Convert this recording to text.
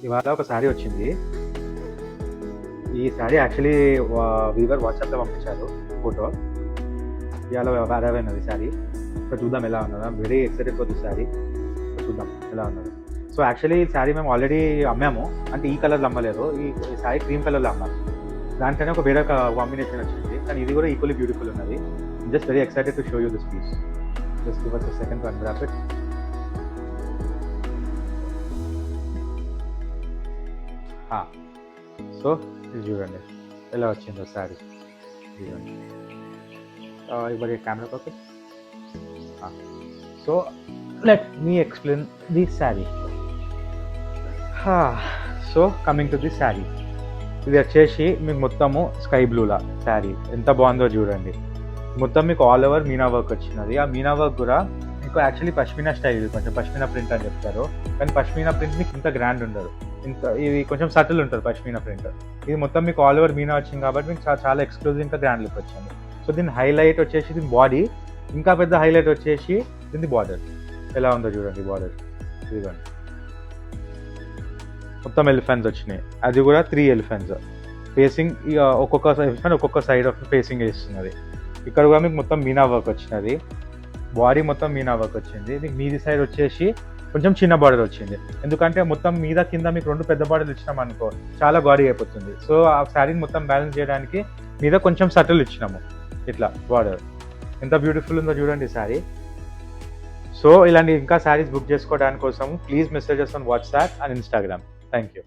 ఇవాళ ఒక శారీ వచ్చింది. ఈ శారీ యాక్చువల్లీ వీవర్ వాట్సాప్‌లో పంపించారు ఫోటో. ఇవాళ అరైవ్ అయినది శారీ. సో చూద్దాం ఎలా ఉన్నదో. I'm very excited for this sari. చూద్దాం ఎలా ఉన్నదో. సో యాక్చువల్లీ ఈ శారీ మేము ఆల్రెడీ అమ్మాము. అంటే ఈ కలర్‌లో అమ్మలేదు. ఈ శారీ క్రీమ్ కలర్‌లో అమ్మాము. దానికనే ఒక వేరే కాంబినేషన్ వచ్చింది. కానీ ఇది కూడా ఈక్వల్లీ బ్యూటిఫుల్ ఉన్నది. Just very excited to show you this piece. Just give us a second to unwrap it. So ఇది చూడండి ఎలా వచ్చిందో శారీ. చూడండి ఇవ్వరి కెమెరా పక్క. So let me explain the sari. So coming to the sari, ఇది వచ్చేసి మీకు మొత్తము స్కై బ్లూలా శారీ ఎంత బాగుందో చూడండి. మొత్తం మీకు ఆల్ ఓవర్ మీనా వర్క్ వచ్చినది. ఆ మీనా వర్క్ కూడా మీకు యాక్చువల్లీ పష్మినా స్టైల్, కొంచెం పష్మినా ప్రింట్ అని చెప్తారు. కానీ పష్మినా ప్రింట్ మీకు ఇంత గ్రాండ్ ఉండదు, ఇంత ఇది కొంచెం సటిల్ ఉంటుంది పష్మినా ప్రింట్. ఇది మొత్తం మీకు ఆల్ ఓవర్ మీనా వచ్చింది కాబట్టి మీకు చాలా ఎక్స్క్లూజివ్, ఇంకా గ్రాండ్ లుక్ వచ్చింది. సో దీని హైలైట్ వచ్చేసి దీని బాడీ, ఇంకా పెద్ద హైలైట్ వచ్చేసి దీని బార్డర్ ఎలా ఉందో చూడండి. బార్డర్ ఇదిగోండి మొత్తం ఎలిఫెంట్స్ వచ్చినాయి. అది కూడా 3 ఎలిఫెంట్స్ ఫేసింగ్, ఒక్కొక్క ఎలిఫెంట్ ఒక్కొక్క సైడ్ ఆఫ్ ఫేసింగ్ వేస్తున్నది. ఇక్కడ కూడా మీకు మొత్తం మీనా వర్క్ వచ్చినది. బాడీ మొత్తం మీనా వర్క్ వచ్చింది. మీకు మీది సైడ్ వచ్చేసి కొంచెం చిన్న బార్డర్ వచ్చింది. ఎందుకంటే మొత్తం మీద కింద మీకు 2 పెద్ద బార్డర్లు ఇచ్చినాం అనుకో చాలా గాడీ అయిపోతుంది. సో ఆ శారీని మొత్తం బ్యాలెన్స్ చేయడానికి మీద కొంచెం సటిల్ ఇచ్చినాము. ఇట్లా బార్డర్ ఎంత బ్యూటిఫుల్ ఉందో చూడండి శారీ. సో ఇలాంటి ఇంకా శారీస్ బుక్ చేసుకోవడానికి కోసం please messages on WhatsApp and Instagram. Thank you.